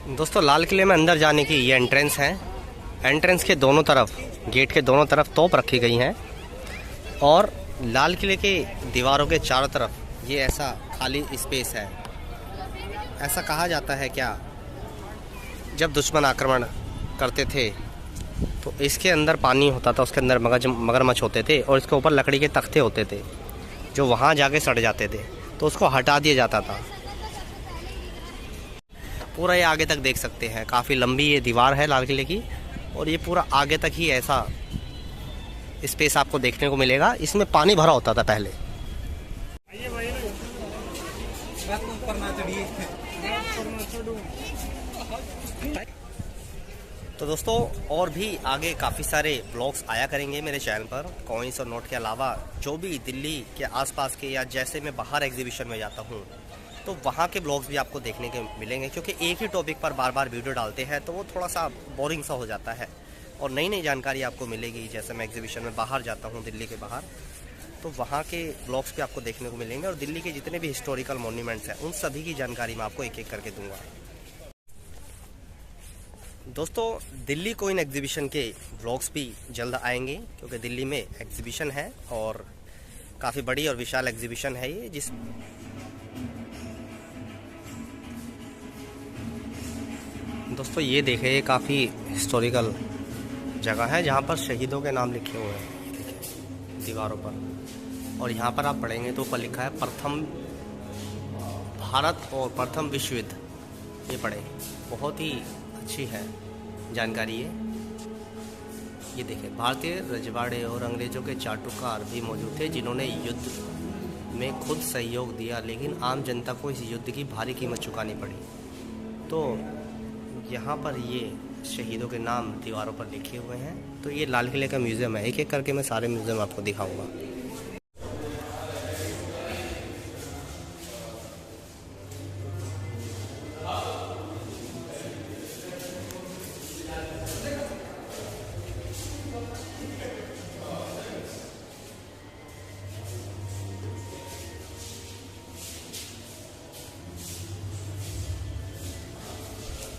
दोस्तों लाल किले में अंदर जाने की ये एंट्रेंस है। एंट्रेंस के दोनों तरफ, गेट के दोनों तरफ तोप रखी गई हैं और लाल किले के दीवारों के चारों तरफ ये ऐसा खाली स्पेस है। ऐसा कहा जाता है क्या, जब दुश्मन आक्रमण करते थे तो इसके अंदर पानी होता था, उसके अंदर मगरमच्छ होते थे और इसके ऊपर लकड़ी के तख्ते होते थे जो वहाँ जाके सड़ जाते थे, तो उसको हटा दिया जाता था। पूरा ये आगे तक देख सकते हैं, काफ़ी लंबी ये दीवार है लाल किले की और ये पूरा आगे तक ही ऐसा स्पेस आपको देखने को मिलेगा। इसमें पानी भरा होता था पहले। तो दोस्तों और भी आगे काफ़ी सारे ब्लॉग्स आया करेंगे मेरे चैनल पर, कॉइन्स और नोट के अलावा जो भी दिल्ली के आसपास के या जैसे मैं बाहर एग्जीबिशन में जाता हूँ तो वहाँ के ब्लॉग्स भी आपको देखने के मिलेंगे, क्योंकि एक ही टॉपिक पर बार बार वीडियो डालते हैं तो वो थोड़ा सा बोरिंग सा हो जाता है और नई नई जानकारी आपको मिलेगी। जैसे मैं एग्जीबिशन में बाहर जाता हूँ दिल्ली के बाहर, तो वहाँ के ब्लॉग्स भी आपको देखने को मिलेंगे और दिल्ली के जितने भी हिस्टोरिकल मॉन्यूमेंट्स हैं उन सभी की जानकारी मैं आपको एक एक करके दूंगा। दोस्तों दिल्ली कोइन एग्जीबिशन के ब्लॉग्स भी जल्द आएंगे, क्योंकि दिल्ली में एग्जीबिशन है और काफ़ी बड़ी और विशाल एग्जीबिशन है ये। जिस दोस्तों ये देखें, ये काफ़ी हिस्टोरिकल जगह है जहाँ पर शहीदों के नाम लिखे हुए हैं दीवारों पर। और यहाँ पर आप पढ़ेंगे तो ऊपर लिखा है प्रथम भारत और प्रथम विश्व युद्ध। ये पढ़े, बहुत ही अच्छी है जानकारी ये देखें, भारतीय रजवाड़े और अंग्रेज़ों के चाटुकार भी मौजूद थे जिन्होंने युद्ध में खुद सहयोग दिया, लेकिन आम जनता को इस युद्ध की भारी कीमत चुकानी पड़ी। तो यहाँ पर ये शहीदों के नाम दीवारों पर लिखे हुए हैं। तो ये लाल किले का म्यूज़ियम है, एक एक करके मैं सारे म्यूज़ियम आपको दिखाऊंगा।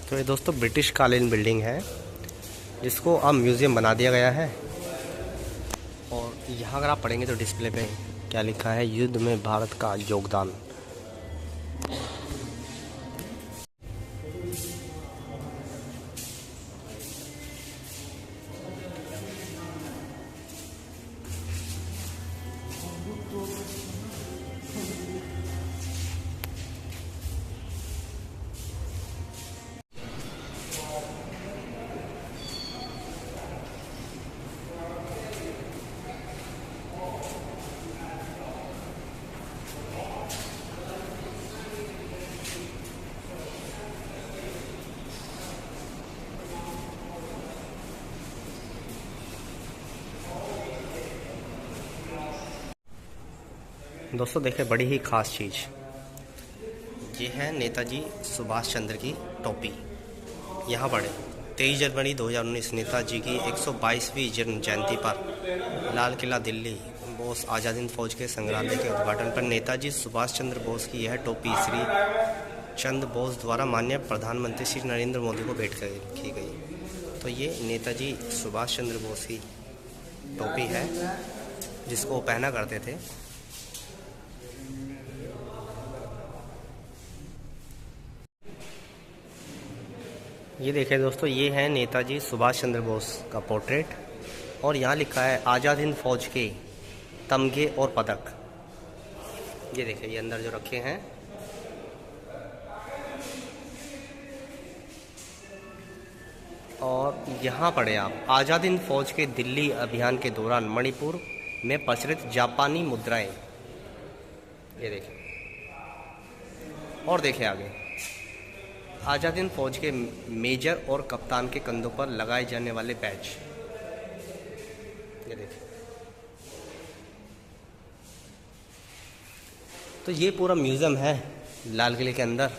तो ये दोस्तों ब्रिटिश कालीन बिल्डिंग है जिसको अब म्यूज़ियम बना दिया गया है। और यहाँ अगर आप पढ़ेंगे तो डिस्प्ले पे क्या लिखा है, युद्ध में भारत का योगदान। दोस्तों देखिए, बड़ी ही ख़ास चीज़ ये है नेताजी सुभाष चंद्र की टोपी। यहाँ पढ़े 23 जनवरी 2019 नेताजी की 122वीं जन्म जयंती पर लाल किला दिल्ली बोस आज़ाद हिंद फौज के संग्रहालय के उद्घाटन पर नेताजी सुभाष चंद्र बोस की यह टोपी श्री चंद्र बोस द्वारा माननीय प्रधानमंत्री श्री नरेंद्र मोदी को भेंट की गई। तो ये नेताजी सुभाष चंद्र बोस की टोपी है जिसको पहना करते थे। ये देखिए दोस्तों, ये है नेताजी सुभाष चंद्र बोस का पोर्ट्रेट और यहाँ लिखा है आज़ाद हिंद फौज के तमगे और पदक। ये देखिए, ये अंदर जो रखे हैं। और यहाँ पढ़े आप, आज़ाद हिंद फौज के दिल्ली अभियान के दौरान मणिपुर में प्रचलित जापानी मुद्राएं। ये देखिए, और देखिए आगे, आज़ाद हिंद फौज के मेजर और कप्तान के कंधों पर लगाए जाने वाले बैज। ये देखिए, तो ये पूरा म्यूज़ियम है लाल किले के अंदर।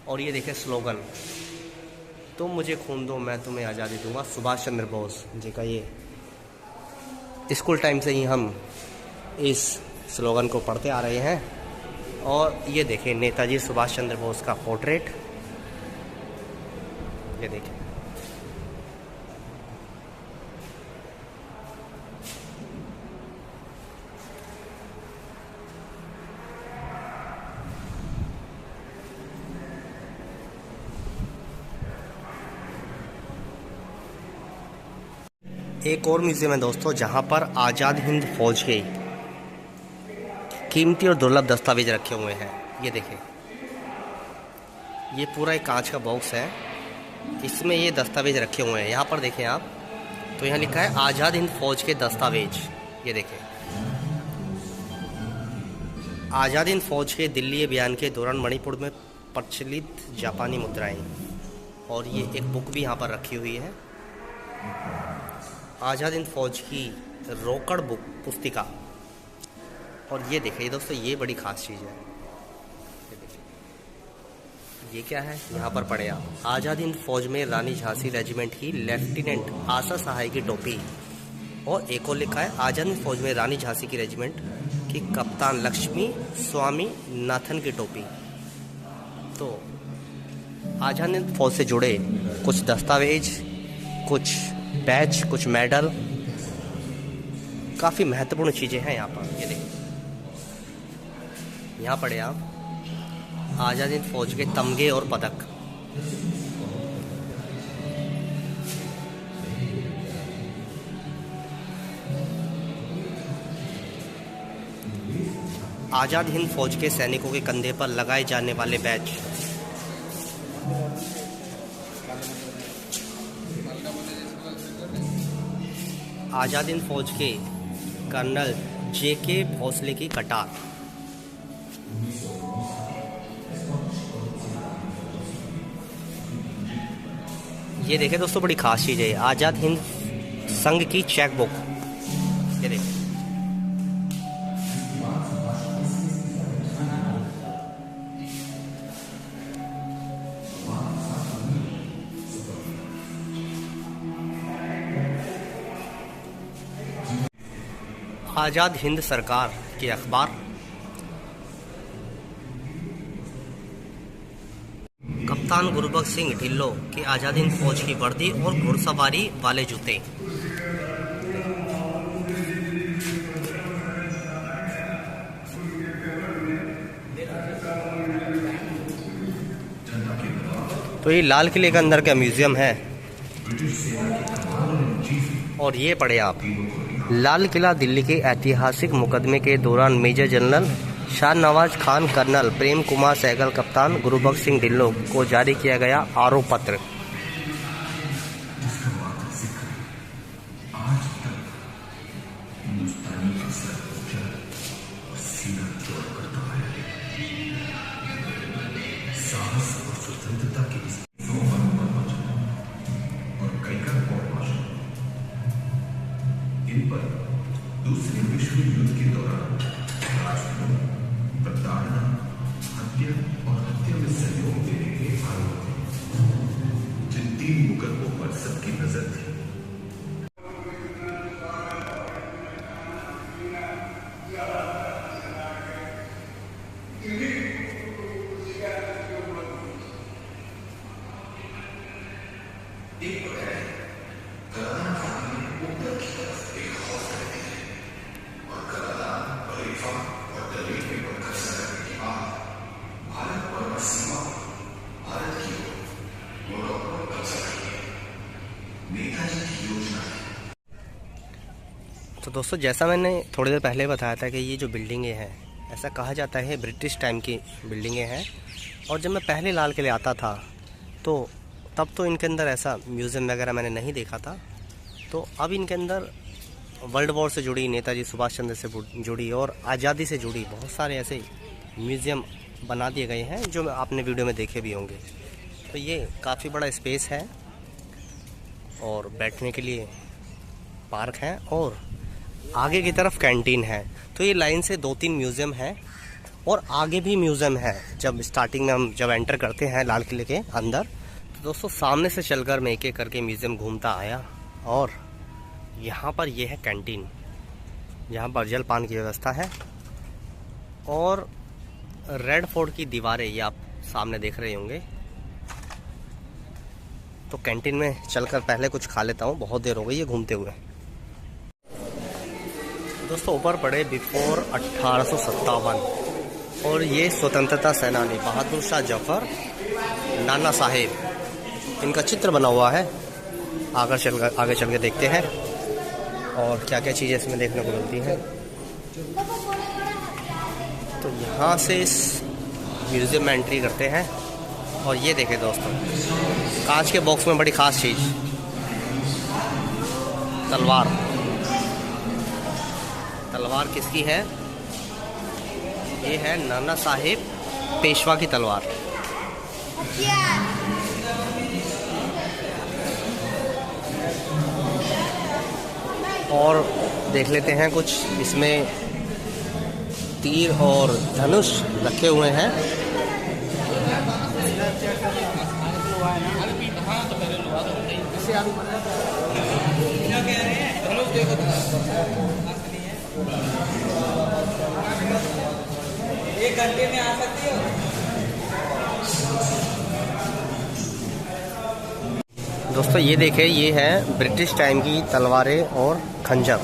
और ये देखिए स्लोगन, तुम मुझे खून दो मैं तुम्हें आज़ादी दूंगा, सुभाष चंद्र बोस जी का। ये स्कूल टाइम से ही हम इस स्लोगन को पढ़ते आ रहे हैं। और ये देखिए नेताजी सुभाष चंद्र बोस का पोर्ट्रेट। ये देखिए, एक और म्यूजियम है दोस्तों जहां पर आज़ाद हिंद फौज के कीमती और दुर्लभ दस्तावेज रखे हुए हैं। ये देखें, ये पूरा एक कांच का बॉक्स है, इसमें ये दस्तावेज रखे हुए हैं। यहाँ पर देखें आप, तो यहाँ लिखा है आज़ाद हिंद फौज के दस्तावेज। ये देखें, आज़ाद हिंद फौज के दिल्ली अभियान के दौरान मणिपुर में प्रचलित जापानी मुद्राएं, और ये एक बुक भी यहाँ पर रखी हुई है, आज़ाद हिंद फौज की रोकड़ बुक पुस्तिका। और ये देखिए दोस्तों, ये बड़ी खास चीज़ है। ये देखिए, ये क्या है, यहाँ पर पढ़े आप, आज़ाद हिंद फौज में रानी झांसी रेजिमेंट की लेफ्टिनेंट आशा सहाय की टोपी। और एक और लिखा है आज़ाद हिंद फौज में रानी झांसी की रेजिमेंट की कप्तान लक्ष्मी स्वामी नाथन की टोपी। तो आज़ाद हिंद फौज से जुड़े कुछ दस्तावेज, कुछ बैच, कुछ मेडल, काफ़ी महत्वपूर्ण चीज़ें हैं यहाँ पर। ये देखिए, यहाँ पढ़े आप, आज़ाद हिंद फौज के तमगे और पदक। आज़ाद हिंद फौज के सैनिकों के कंधे पर लगाए जाने वाले बैच। आज़ाद हिंद फौज के कर्नल JK भोसले की कटार। ये देखें दोस्तों, बड़ी खास चीज़ है, आज़ाद हिंद संघ की चेक बुक। ये देखें, आज़ाद हिंद सरकार के अखबार। कप्तान गुरबख्श सिंह ढिल्लों के आज़ाद हिंद फौज की वर्दी और घुड़सवारी वाले जूते। तो ये लाल किले के अंदर का म्यूजियम है। और ये पढ़े आप, लाल किला दिल्ली के ऐतिहासिक मुकदमे के दौरान major general Shahnawaz Khan colonel Prem Kumar Sehgal कप्तान गुरबख्श सिंह ढिल्लों को जारी किया गया आरोप पत्र। दूसरे विश्व युद्ध के दौरान राजद्रोह, प्रताड़ना, हत्या और हत्या में सहयोग देने के आरोप थे, जिन 3 मुकदमों पर सबकी नजर थी। तो दोस्तों, जैसा मैंने थोड़ी देर पहले बताया था कि ये जो बिल्डिंगें हैं, ऐसा कहा जाता है ब्रिटिश टाइम की बिल्डिंगें हैं। और जब मैं पहले लाल किले आता था तो तब तो इनके अंदर ऐसा म्यूज़ियम वगैरह मैंने नहीं देखा था। तो अब इनके अंदर वर्ल्ड वॉर से जुड़ी, नेताजी सुभाष चंद्र से जुड़ी और आज़ादी से जुड़ी बहुत सारे ऐसे म्यूज़ियम बना दिए गए हैं जो आपने वीडियो में देखे भी होंगे। तो ये काफ़ी बड़ा स्पेस है और बैठने के लिए पार्क है और आगे की तरफ कैंटीन है। तो ये लाइन से 2-3 म्यूज़ियम है और आगे भी म्यूज़ियम है। जब स्टार्टिंग में हम जब एंटर करते हैं लाल किले के अंदर, तो दोस्तों सामने से चलकर मैं एक एक करके म्यूज़ियम घूमता आया। और यहाँ पर ये है कैंटीन, यहाँ पर जलपान की व्यवस्था है। और रेड फोर्ट की दीवारें ये आप सामने देख रहे होंगे। तो कैंटीन में चलकर पहले कुछ खा लेता हूँ, बहुत देर हो गई है घूमते हुए। दोस्तों ऊपर पड़े बिफोर 1857 और ये स्वतंत्रता सेनानी बहादुर शाह जफर नाना साहेब, इनका चित्र बना हुआ है। आगे चल के देखते हैं और क्या क्या चीज़ें इसमें देखने को मिलती हैं। तो यहाँ से इस म्यूज़ियम में एंट्री करते हैं और ये देखें दोस्तों, कांच के बॉक्स में बड़ी ख़ास चीज़, तलवार किसकी है? ये है नाना साहेब पेशवा की तलवार। और देख लेते हैं कुछ इसमें तीर और धनुष रखे हुए हैं। एक घंटे में आ सकती हो। दोस्तों ये देखें, ये है ब्रिटिश टाइम की तलवारें और खंजर।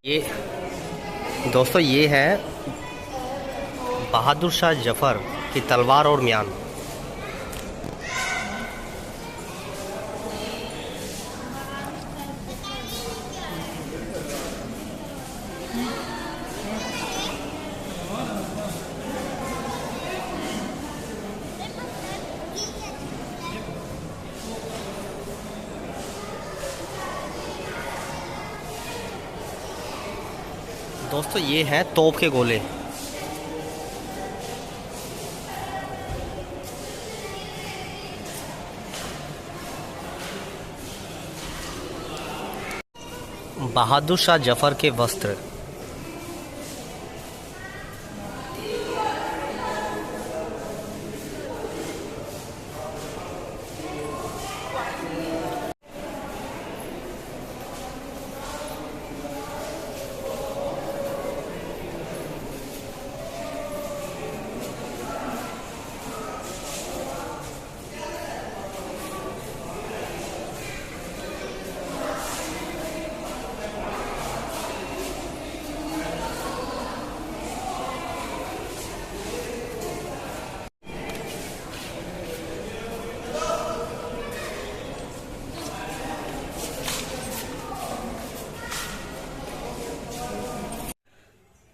ये दोस्तों ये है बहादुर शाह जफर की तलवार और म्यान। दोस्तों ये हैं तोप के गोले। बहादुर शाह जफर के वस्त्र।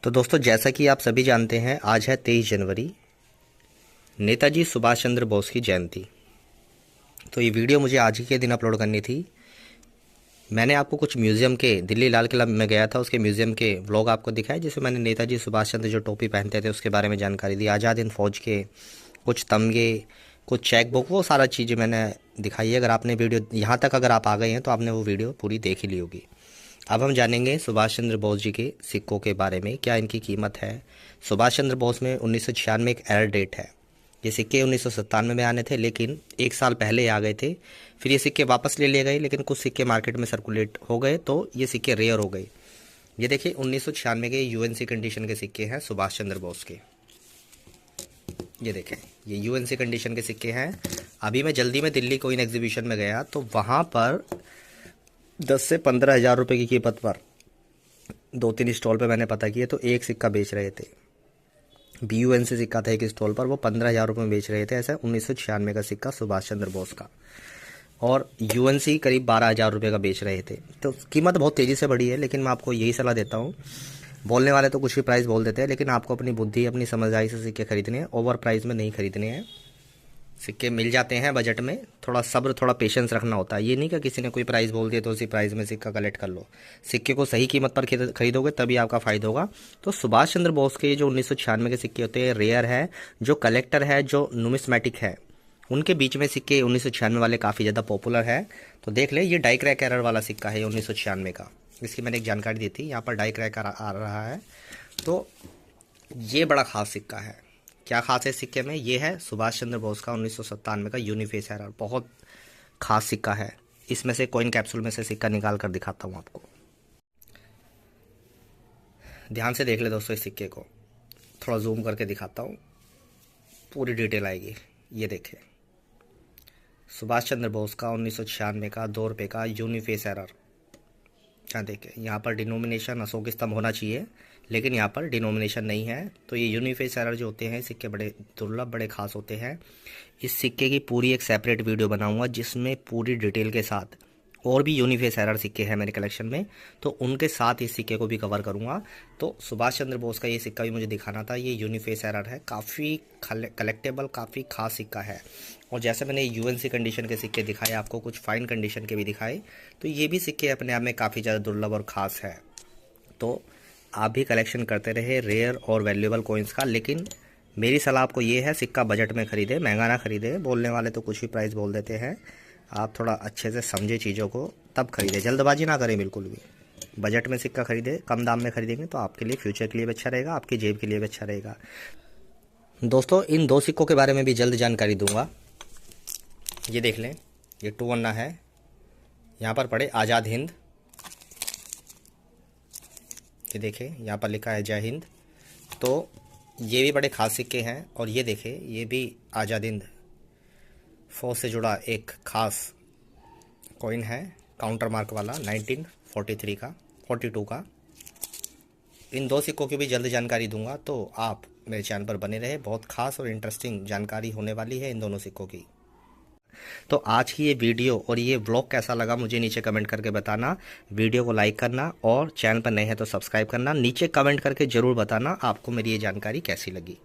तो दोस्तों जैसा कि आप सभी जानते हैं, आज है 23 जनवरी, नेताजी सुभाष चंद्र बोस की जयंती। तो ये वीडियो मुझे आज ही के दिन अपलोड करनी थी। मैंने आपको कुछ म्यूज़ियम के, दिल्ली लाल किला में गया था, उसके म्यूज़ियम के व्लॉग आपको दिखाए, जिसमें मैंने नेताजी सुभाष चंद्र जो टोपी पहनते थे उसके बारे में जानकारी दी। आज़ाद हिंद फौज के कुछ तमगे, कुछ चेक बुक, वो सारा चीज़ें मैंने दिखाई है। अगर आपने वीडियो यहाँ तक अगर आप आ गए हैं तो आपने वो वीडियो पूरी देख ही ली होगी। अब हम जानेंगे सुभाष चंद्र बोस जी के सिक्कों के बारे में, क्या इनकी कीमत है। सुभाष चंद्र बोस में 1996 एक एरर डेट है। ये सिक्के 1997 में आने थे, लेकिन एक साल पहले आ गए थे। फिर ये सिक्के वापस ले लिए गए, लेकिन कुछ सिक्के मार्केट में सर्कुलेट हो गए तो ये सिक्के रेयर हो गए। ये देखिए 1996 के यूएनसी कंडीशन के सिक्के हैं सुभाष चंद्र बोस के। ये देखें, ये यूएनसी कंडीशन के सिक्के हैं। अभी मैं जल्दी में दिल्ली कोइन एग्जीबिशन में गया तो वहाँ पर 10 से 15 हज़ार रुपये की कीमत पर 2-3 स्टॉल पे मैंने पता किया तो एक सिक्का बेच रहे थे। BUNC सिक्का था एक स्टॉल पर, वो 15,000 रुपये में बेच रहे थे। ऐसा 1996 का सिक्का सुभाष चंद्र बोस का, और UNC करीब 12,000 रुपये का बेच रहे थे। तो कीमत बहुत तेज़ी से बढ़ी है, लेकिन मैं आपको यही सलाह देता हूँ, बोलने वाले तो कुछ भी प्राइस बोल देते हैं, लेकिन आपको अपनी बुद्धि, अपनी समझदारी से सिक्के खरीदने हैं, ओवर प्राइस में नहीं खरीदने हैं। सिक्के मिल जाते हैं बजट में, थोड़ा सब्र, थोड़ा पेशेंस रखना होता है। ये नहीं कि किसी ने कोई प्राइस बोल दिया तो उसी प्राइस में सिक्का कलेक्ट कर लो। सिक्के को सही कीमत पर खरीदोगे तभी आपका फ़ायदा होगा। तो सुभाष चंद्र बोस के जो 1996 के सिक्के होते हैं, रेयर है। जो कलेक्टर है, जो नुमिस्मेटिक है, उनके बीच में सिक्के 1996 वाले काफ़ी ज़्यादा पॉपुलर है। तो देख ले, ये डाई क्रैक एरर वाला सिक्का है 1996 का। इसकी मैंने एक जानकारी दी थी, यहाँ पर डाई क्रैक आ रहा है। तो ये बड़ा खास सिक्का है। क्या खास है इस सिक्के में? ये है सुभाष चंद्र बोस का 1997 का यूनिफेस एरर। बहुत खास सिक्का है। इसमें से कॉइन कैप्सूल में से सिक्का निकाल कर दिखाता हूँ आपको। ध्यान से देख ले दोस्तों इस सिक्के को, थोड़ा जूम करके दिखाता हूँ, पूरी डिटेल आएगी। ये देखें, सुभाष चंद्र बोस का 1996 का 2 रुपये का यूनिफेस एरर। क्या देखें, यहाँ पर डिनोमिनेशन अशोक स्तंभ होना चाहिए, लेकिन यहाँ पर डिनोमिनेशन नहीं है। तो ये यूनिफेस एरर जो होते हैं सिक्के बड़े दुर्लभ, बड़े खास होते हैं। इस सिक्के की पूरी एक सेपरेट वीडियो बनाऊंगा जिसमें पूरी डिटेल के साथ, और भी यूनिफेस एरर सिक्के हैं मेरे कलेक्शन में, तो उनके साथ इस सिक्के को भी कवर करूंगा। तो सुभाष चंद्र बोस का ये सिक्का भी मुझे दिखाना था। ये यूनिफेस एरर है, काफ़ी कलेक्टेबल, काफ़ी खास सिक्का है। और जैसे मैंने यूएनसी कंडीशन के सिक्के दिखाए आपको, कुछ फाइन कंडीशन के भी दिखाए, तो ये भी सिक्के अपने आप में काफ़ी ज़्यादा दुर्लभ और ख़ास है। तो आप भी कलेक्शन करते रहे रेयर और वैल्यूएबल कॉइन्स का, लेकिन मेरी सलाह आपको ये है, सिक्का बजट में खरीदे, महंगा ना खरीदे। बोलने वाले तो कुछ भी प्राइस बोल देते हैं, आप थोड़ा अच्छे से समझे चीज़ों को तब खरीदे, जल्दबाजी ना करें बिल्कुल भी। बजट में सिक्का खरीदे, कम दाम में खरीदेंगे तो आपके लिए, फ्यूचर के लिए भी अच्छा रहेगा, आपकी जेब के लिए भी अच्छा रहेगा। दोस्तों इन 2 सिक्कों के बारे में भी जल्द जानकारी दूंगा। ये देख लें, ये 2 अन्ना है, यहाँ पर पड़े आज़ाद हिंद। ये देखें, यहाँ पर लिखा है जय हिंद। तो ये भी बड़े खास सिक्के हैं। और ये देखें, ये भी आज़ाद हिंद फौज से जुड़ा एक खास कॉइन है, काउंटर मार्क वाला, 1943 का, 42 का। इन 2 सिक्कों की भी जल्द जानकारी दूंगा, तो आप मेरे चैनल पर बने रहे। बहुत खास और इंटरेस्टिंग जानकारी होने वाली है इन दोनों सिक्कों की। तो आज की ये वीडियो और ये व्लॉग कैसा लगा मुझे नीचे कमेंट करके बताना। वीडियो को लाइक करना और चैनल पर नए हैं तो सब्सक्राइब करना। नीचे कमेंट करके ज़रूर बताना आपको मेरी ये जानकारी कैसी लगी।